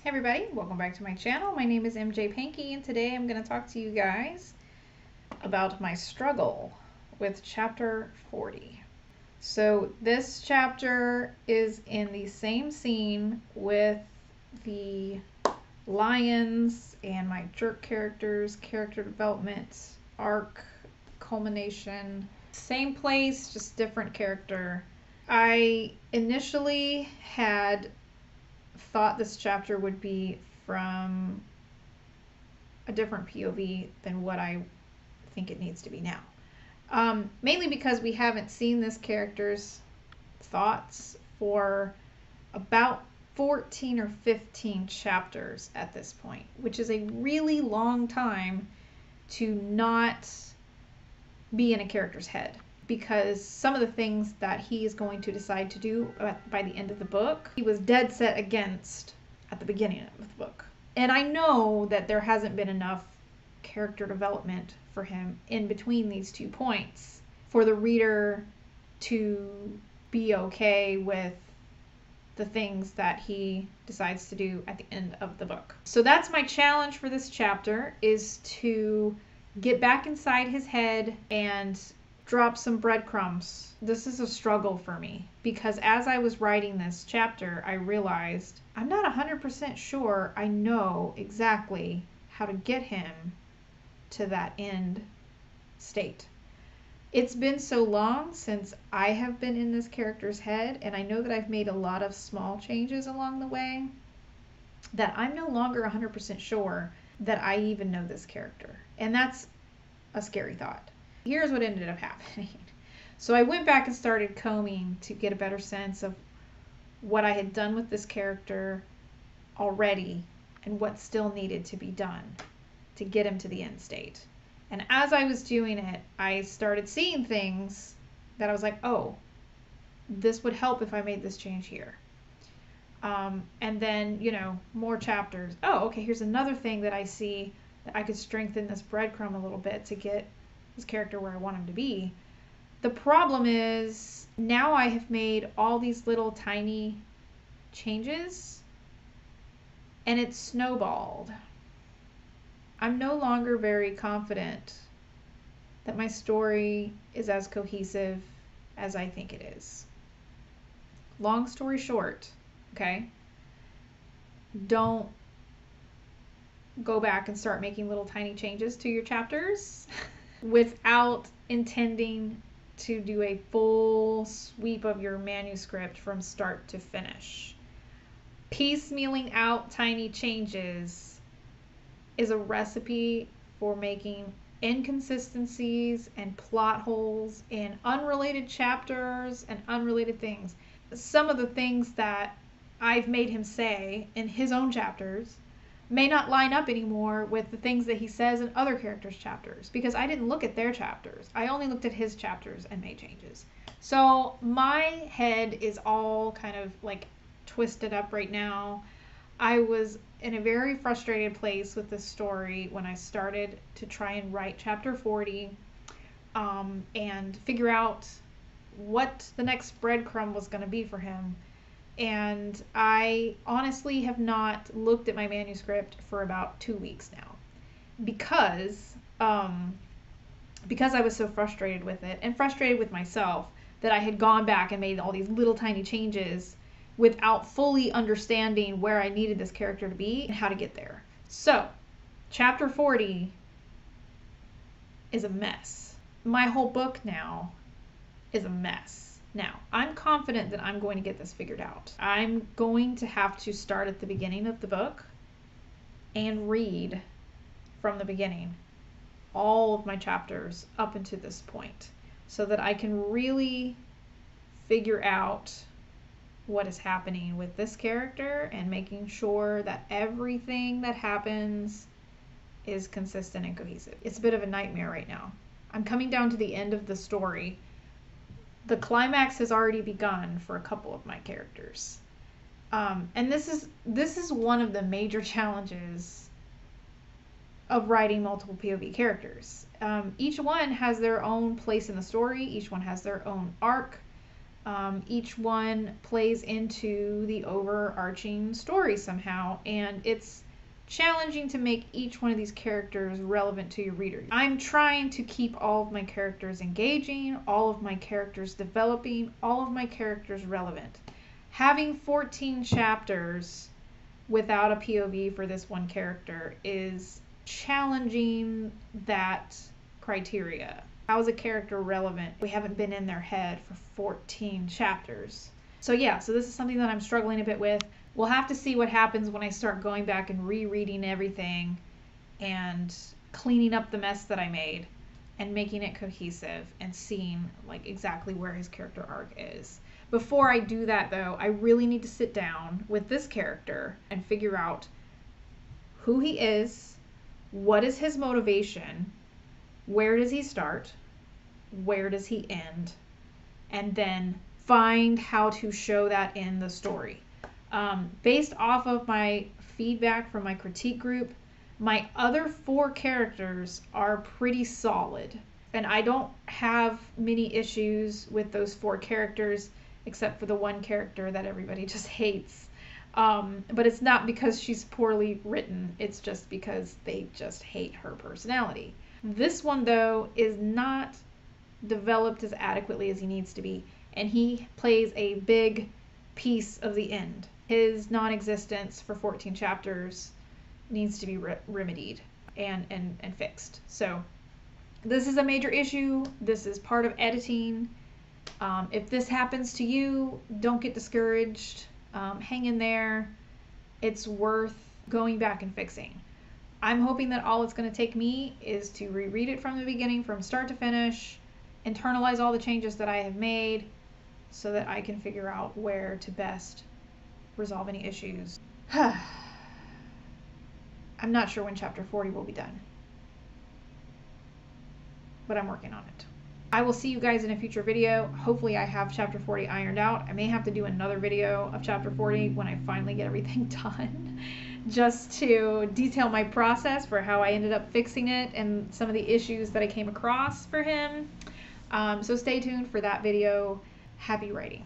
Hey everybody, welcome back to my channel. My name is MJ Panky and today I'm going to talk to you guys about my struggle with chapter 40. So this chapter is in the same scene with the lions and my jerk characters, character development, arc, culmination. Same place, just different character. I initially had thought this chapter would be from a different POV than what I think it needs to be now. Mainly because we haven't seen this character's thoughts for about 14 or 15 chapters at this point, which is a really long time to not be in a character's head. Because some of the things that he is going to decide to do by the end of the book, he was dead set against at the beginning of the book. And I know that there hasn't been enough character development for him in between these 2 points for the reader to be okay with the things that he decides to do at the end of the book. So that's my challenge for this chapter, is to get back inside his head and drop some breadcrumbs. This is a struggle for me because as I was writing this chapter, I realized I'm not 100% sure I know exactly how to get him to that end state. It's been so long since I have been in this character's head, and I know that I've made a lot of small changes along the way, that I'm no longer 100% sure that I even know this character. And that's a scary thought. Here's what ended up happening. So I went back and started combing to get a better sense of what I had done with this character already and what still needed to be done to get him to the end state. And as I was doing it, I started seeing things that I was like, oh, this would help if I made this change here. And then, more chapters. Oh, okay, here's another thing that I see that I could strengthen this breadcrumb a little bit to get his character where I want him to be. The problem is now I have made all these little tiny changes and it's snowballed. I'm no longer very confident that my story is as cohesive as I think it is. Long story short, okay? Don't go back and start making little tiny changes to your chapters without intending to do a full sweep of your manuscript from start to finish. Piecemealing out tiny changes is a recipe for making inconsistencies and plot holes in unrelated chapters and unrelated things. Some of the things that I've made him say in his own chapters may not line up anymore with the things that he says in other characters' chapters because I didn't look at their chapters. I only looked at his chapters and made changes. So my head is all kind of like twisted up right now. I was in a very frustrated place with this story when I started to try and write chapter 40 and figure out what the next breadcrumb was going to be for him. And I honestly have not looked at my manuscript for about 2 weeks now because I was so frustrated with it and frustrated with myself that I had gone back and made all these little tiny changes without fully understanding where I needed this character to be and how to get there. So, chapter 40 is a mess. My whole book now is a mess. Now, I'm confident that I'm going to get this figured out. I'm going to have to start at the beginning of the book and read from the beginning all of my chapters up until this point so that I can really figure out what is happening with this character and making sure that everything that happens is consistent and cohesive. It's a bit of a nightmare right now. I'm coming down to the end of the story. The climax has already begun for a couple of my characters. And this is one of the major challenges of writing multiple POV characters. Each one has their own place in the story. Each one has their own arc. Each one plays into the overarching story somehow, and it's challenging to make each one of these characters relevant to your reader. I'm trying to keep all of my characters engaging, all of my characters developing, all of my characters relevant. Having 14 chapters without a POV for this one character is challenging that criteria. How is a character relevant? We haven't been in their head for 14 chapters. So yeah, so this is something that I'm struggling a bit with. We'll have to see what happens when I start going back and rereading everything and cleaning up the mess that I made and making it cohesive and seeing like exactly where his character arc is. Before I do that though, I really need to sit down with this character and figure out who he is, what is his motivation, where does he start, where does he end, and then find how to show that in the story. Based off of my feedback from my critique group, my other 4 characters are pretty solid, and I don't have many issues with those 4 characters except for the one character that everybody just hates. But it's not because she's poorly written, it's just because they just hate her personality. This one though is not developed as adequately as he needs to be, and he plays a big piece of the end. His non-existence for 14 chapters needs to be remedied and fixed. So this is a major issue. This is part of editing. If this happens to you, don't get discouraged. Hang in there. It's worth going back and fixing. I'm hoping that all it's going to take me is to reread it from the beginning, from start to finish, internalize all the changes that I have made so that I can figure out where to best resolve any issues. I'm not sure when chapter 40 will be done, but I'm working on it. I will see you guys in a future video. Hopefully I have chapter 40 ironed out. I may have to do another video of chapter 40 when I finally get everything done, just to detail my process for how I ended up fixing it and some of the issues that I came across for him. So stay tuned for that video. Happy writing.